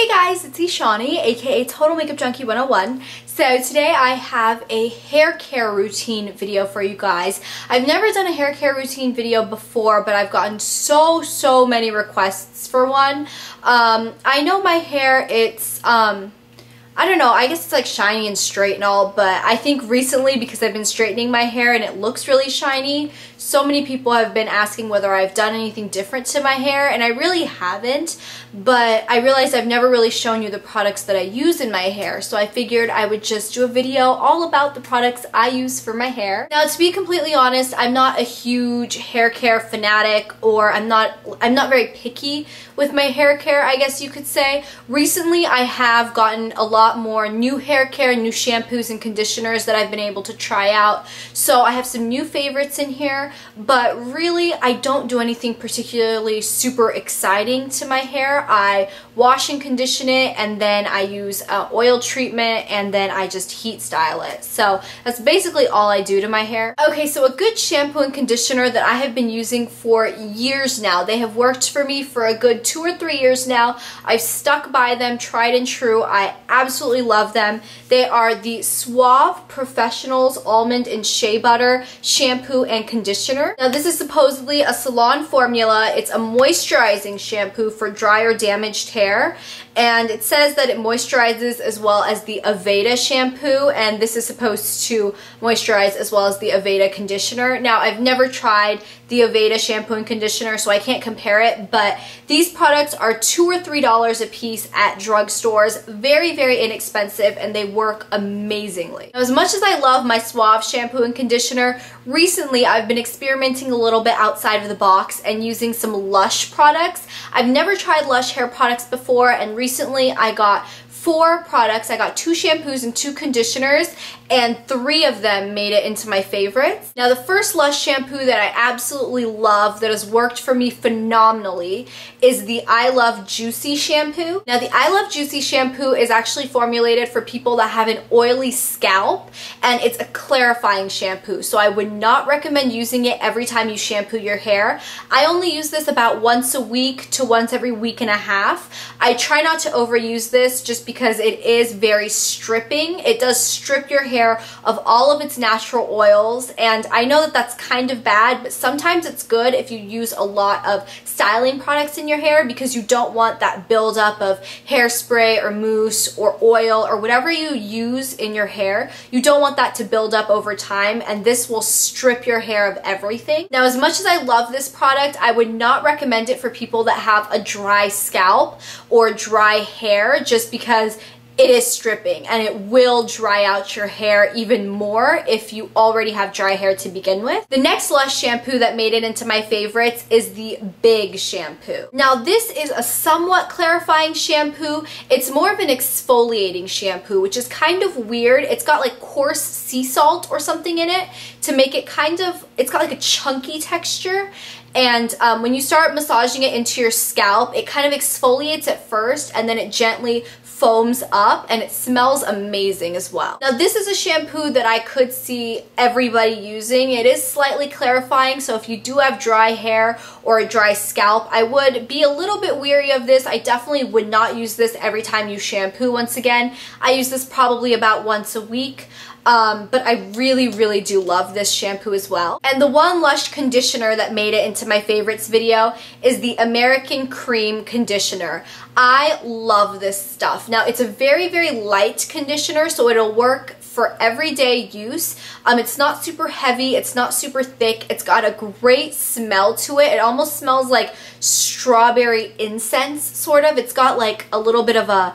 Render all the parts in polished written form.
Hey guys, it's Shawnee, aka Total Makeup Junkie 101. So today I have a hair care routine video for you guys. I've never done a hair care routine video before, but I've gotten so many requests for one. I know my hair, it's I don't know, I guess it's like shiny and straight and all, but I think recently, because I've been straightening my hair and it looks really shiny, so many people have been asking whether I've done anything different to my hair, and I really haven't, but I realized I've never really shown you the products that I use in my hair, so I figured I would just do a video all about the products I use for my hair. Now, to be completely honest, I'm not a huge hair care fanatic, or I'm not very picky with my hair care, I guess you could say. Recently, I have gotten a lot more new hair care, new shampoos and conditioners that I've been able to try out. So I have some new favorites in here, but really I don't do anything particularly super exciting to my hair. I wash and condition it, and then I use oil treatment, and then I just heat style it. So that's basically all I do to my hair. Okay, so a good shampoo and conditioner that I have been using for years now. They have worked for me for a good 2 or 3 years now. I've stuck by them, tried and true. I absolutely love them. They are the Suave Professionals Almond and Shea Butter Shampoo and Conditioner. Now, this is supposedly a salon formula. It's a moisturizing shampoo for dry or damaged hair, and it says that it moisturizes as well as the Aveda shampoo, and this is supposed to moisturize as well as the Aveda conditioner. Now, I've never tried the Aveda shampoo and conditioner, so I can't compare it, but these products are $2 or $3 a piece at drugstores. Very inexpensive, and they work amazingly. Now, as much as I love my Suave shampoo and conditioner, recently I've been experimenting a little bit outside of the box and using some Lush products. I've never tried Lush hair products before, and recently I got 4 products. I got 2 shampoos and 2 conditioners, and 3 of them made it into my favorites. Now, the first Lush shampoo that I absolutely love, that has worked for me phenomenally, is the I Love Juicy shampoo. Now, the I Love Juicy shampoo is actually formulated for people that have an oily scalp, and it's a clarifying shampoo, so I would not recommend using it every time you shampoo your hair. I only use this about once a week to once every week and a half. I try not to overuse this just because it is very stripping. It does strip your hair of all of its natural oils, and I know that that's kind of bad, but sometimes it's good if you use a lot of styling products in your hair, because you don't want that buildup of hairspray or mousse or oil or whatever you use in your hair. You don't want that to build up over time, and this will strip your hair of everything. Now, as much as I love this product, I would not recommend it for people that have a dry scalp or dry hair, just because it is stripping and it will dry out your hair even more if you already have dry hair to begin with. The next Lush shampoo that made it into my favorites is the Big Shampoo. Now, this is a somewhat clarifying shampoo. It's more of an exfoliating shampoo, which is kind of weird. It's got like coarse sea salt or something in it to make it it's got like a chunky texture. And when you start massaging it into your scalp, it kind of exfoliates at first, and then it gently foams up, and it smells amazing as well. Now, this is a shampoo that I could see everybody using. It is slightly clarifying, so if you do have dry hair or a dry scalp, I would be a little bit weary of this. I definitely would not use this every time you shampoo. Once again, I use this probably about once a week. But I really do love this shampoo as well. And the one Lush conditioner that made it into my favorites video is the American Cream Conditioner. I love this stuff. Now, it's a very light conditioner, so it'll work for everyday use. It's not super heavy, it's not super thick, it's got a great smell to it. It almost smells like strawberry incense, sort of. It's got like a little bit of a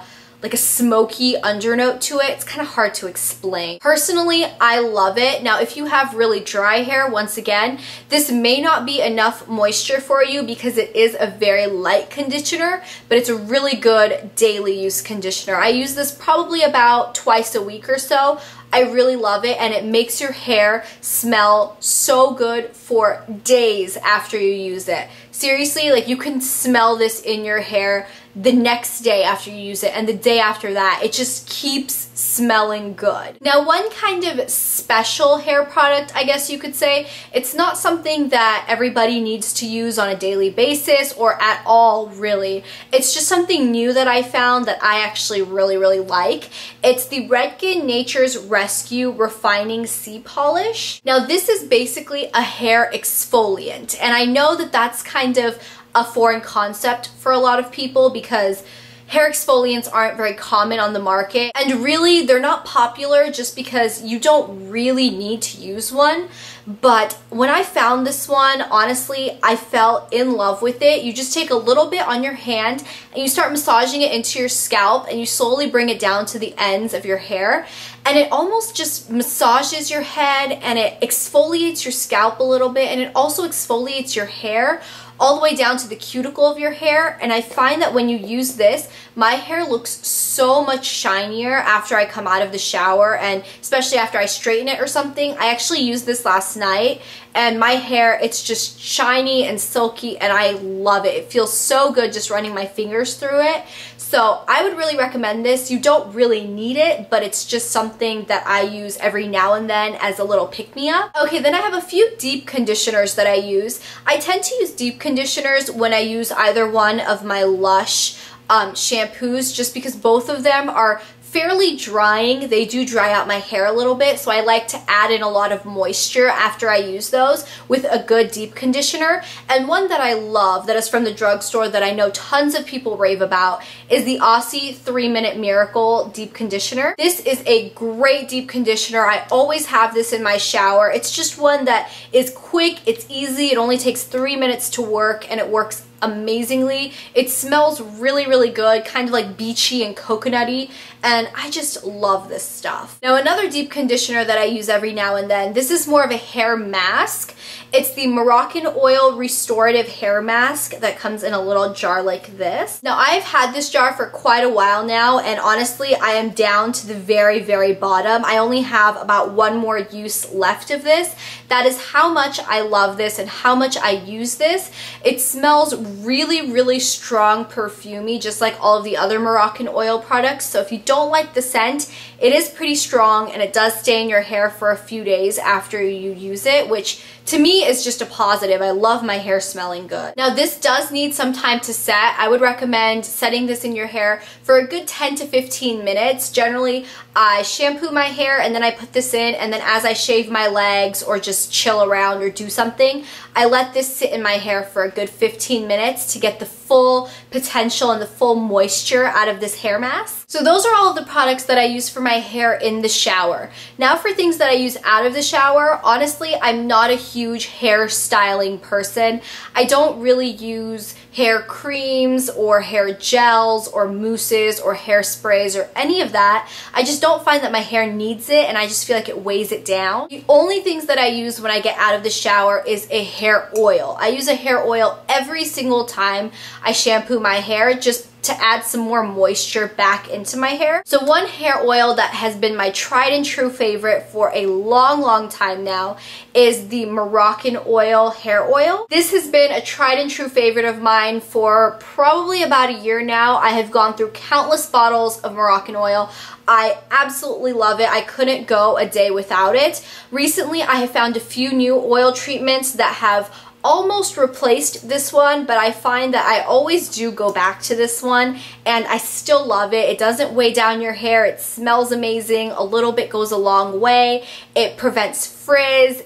smoky undernote to it. It's kind of hard to explain. Personally, I love it. Now, if you have really dry hair, once again, this may not be enough moisture for you because it is a very light conditioner, but it's a really good daily use conditioner. I use this probably about twice a week or so. I really love it, and it makes your hair smell so good for days after you use it. Seriously, like, you can smell this in your hair the next day after you use it and the day after that. It just keeps smelling good. Now, one kind of special hair product, I guess you could say, it's not something that everybody needs to use on a daily basis or at all, really. It's just something new that I found that I actually really like. It's the Redken Nature's Rescue Refining Sea Polish. Now, this is basically a hair exfoliant, and I know that that's kind of a foreign concept for a lot of people because hair exfoliants aren't very common on the market, and really they're not popular just because you don't really need to use one. But when I found this one, honestly, I fell in love with it. You just take a little bit on your hand and you start massaging it into your scalp, and you slowly bring it down to the ends of your hair, and it almost just massages your head and it exfoliates your scalp a little bit, and it also exfoliates your hair all the way down to the cuticle of your hair. And I find that when you use this, my hair looks so much shinier after I come out of the shower, and especially after I straighten it or something. I actually used this last night, and my hair, it's just shiny and silky, and I love it. It feels so good just running my fingers through it. So I would really recommend this. You don't really need it, but it's just something that I use every now and then as a little pick-me-up. Okay, then I have a few deep conditioners that I use. I tend to use deep conditioners when I use either one of my Lush shampoos, just because both of them are fairly drying. They do dry out my hair a little bit, so I like to add in a lot of moisture after I use those with a good deep conditioner. And one that I love that is from the drugstore that I know tons of people rave about is the Aussie 3-Minute Miracle Deep Conditioner. This is a great deep conditioner. I always have this in my shower. It's just one that is quick, it's easy, it only takes 3 minutes to work, and it works amazingly. It smells really good, kind of like beachy and coconutty, and I just love this stuff. Now, another deep conditioner that I use every now and then, this is more of a hair mask. It's the Moroccan Oil Restorative Hair Mask that comes in a little jar like this. Now, I've had this jar for quite a while now, and honestly, I am down to the very bottom. I only have about one more use left of this. That is how much I love this and how much I use this. It smells really strong, perfumey, just like all of the other Moroccan oil products. So if you don't like the scent, it is pretty strong, and it does stay in your hair for a few days after you use it, which to me is just a positive. I love my hair smelling good. Now, this does need some time to set. I would recommend setting this in your hair for a good 10 to 15 minutes. Generally, I shampoo my hair and then I put this in, and then as I shave my legs or just chill around or do something, I let this sit in my hair for a good 15 minutes to get the full potential and the full moisture out of this hair mask. So those are all of the products that I use for my hair in the shower. Now, for things that I use out of the shower, honestly, I'm not a huge hair styling person. I don't really use hair creams or hair gels or mousses or hairsprays or any of that. I just don't find that my hair needs it, and I just feel like it weighs it down. The only things that I use when I get out of the shower is a hair oil. I use a hair oil every single time I shampoo my hair, just to add some more moisture back into my hair. So one hair oil that has been my tried and true favorite for a long time now is the Moroccan Oil Hair Oil. This has been a tried and true favorite of mine for probably about a year now. I have gone through countless bottles of Moroccan oil. I absolutely love it. I couldn't go a day without it. Recently, I have found a few new oil treatments that have almost replaced this one, but I find that I always do go back to this one, and I still love it. It doesn't weigh down your hair. It smells amazing. A little bit goes a long way. It prevents frizz.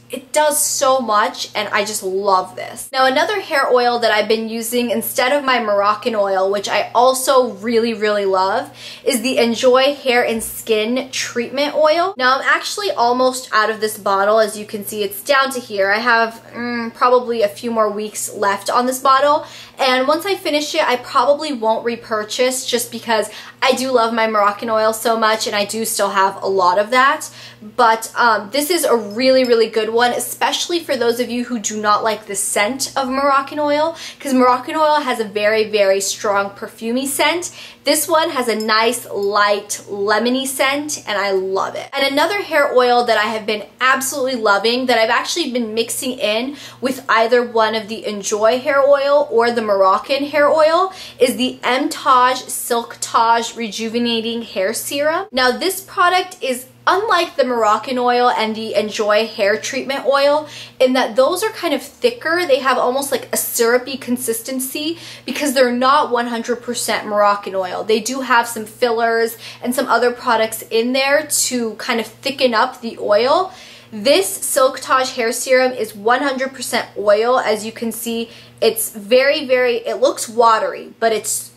It does so much, and I just love this. Now, another hair oil that I've been using instead of my Moroccan oil, which I also really love, is the Enjoy Hair and Skin Treatment Oil. Now, I'm actually almost out of this bottle. As you can see, it's down to here. I have probably a few more weeks left on this bottle, and once I finish it, I probably won't repurchase, just because I do love my Moroccan oil so much, and I do still have a lot of that. But this is a really good one, especially for those of you who do not like the scent of Moroccan oil, because Moroccan oil has a very strong perfumey scent. This one has a nice light lemony scent, and I love it. And another hair oil that I have been absolutely loving, that I've actually been mixing in with either one of the Enjoy hair oil or the Moroccan hair oil is the Emtage Silktage Rejuvenating Hair Serum. Now this product is unlike the Moroccan oil and the Enjoy hair treatment oil in that those are kind of thicker. They have almost like a syrupy consistency because they're not 100% Moroccan oil. They do have some fillers and some other products in there to kind of thicken up the oil. This Silktage hair serum is 100% oil. As you can see, it's it looks watery, but it's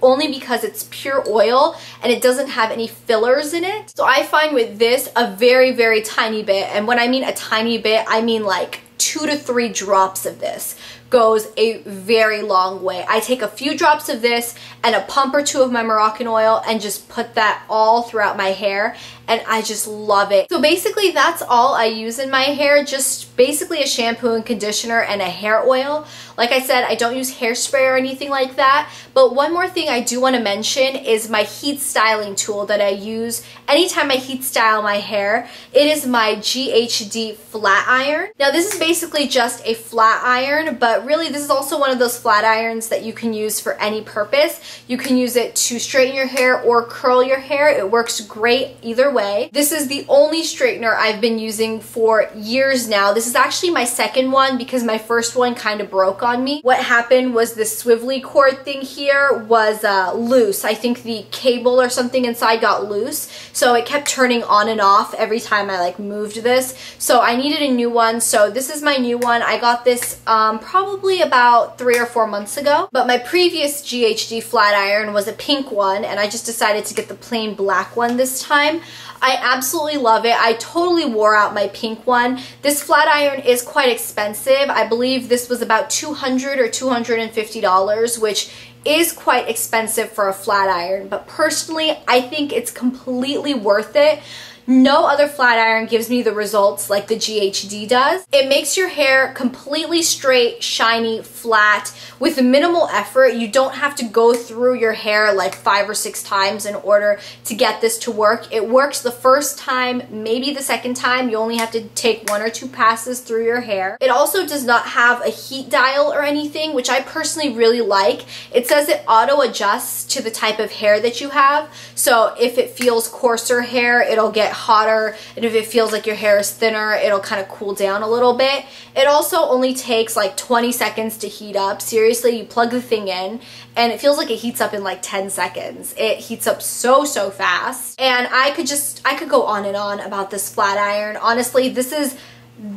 only because it's pure oil and it doesn't have any fillers in it. So I find with this a very tiny bit, and when I mean a tiny bit, I mean like 2 to 3 drops of this goes a very long way. I take a few drops of this and a pump or two of my Moroccan oil and just put that all throughout my hair, and I just love it. So basically that's all I use in my hair, just basically a shampoo and conditioner and a hair oil. Like I said, I don't use hairspray or anything like that, but one more thing I do want to mention is my heat styling tool that I use anytime I heat style my hair. It is my GHD flat iron. Now this is basically just a flat iron, but really this is also one of those flat irons that you can use for any purpose. You can use it to straighten your hair or curl your hair. It works great either way. This is the only straightener I've been using for years now. This is actually my second one because my first one kind of broke on me. What happened was this swivelly cord thing here was loose. I think the cable or something inside got loose, so it kept turning on and off every time I like moved this. So I needed a new one, so this is my new one. I got this probably about 3 or 4 months ago, but my previous GHD flat iron was a pink one, and I just decided to get the plain black one this time. I absolutely love it. I totally wore out my pink one. This flat iron is quite expensive. I believe this was about $200 or $250, which is quite expensive for a flat iron, but personally I think it's completely worth it. No other flat iron gives me the results like the GHD does. It makes your hair completely straight, shiny, flat with minimal effort. You don't have to go through your hair like 5 or 6 times in order to get this to work. It works the first time, maybe the second time. You only have to take 1 or 2 passes through your hair. It also does not have a heat dial or anything, which I personally really like. It says it auto adjusts to the type of hair that you have. So if it feels coarser hair, it'll get hotter, and if it feels like your hair is thinner, it'll kind of cool down a little bit. It also only takes like 20 seconds to heat up. Seriously, you plug the thing in and it feels like it heats up in like 10 seconds. It heats up so fast, and I could go on and on about this flat iron. Honestly, this is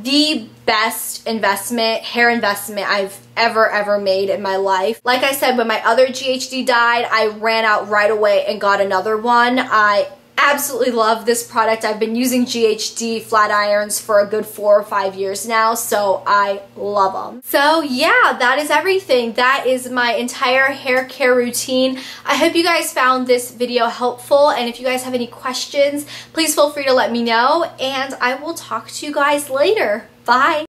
the best hair investment I've ever made in my life. Like I said, when my other GHD died, I ran out right away and got another one. I absolutely love this product. I've been using GHD flat irons for a good 4 or 5 years now, so I love them. So yeah, that is everything. That is my entire hair care routine. I hope you guys found this video helpful, and if you guys have any questions, please feel free to let me know, and I will talk to you guys later. Bye!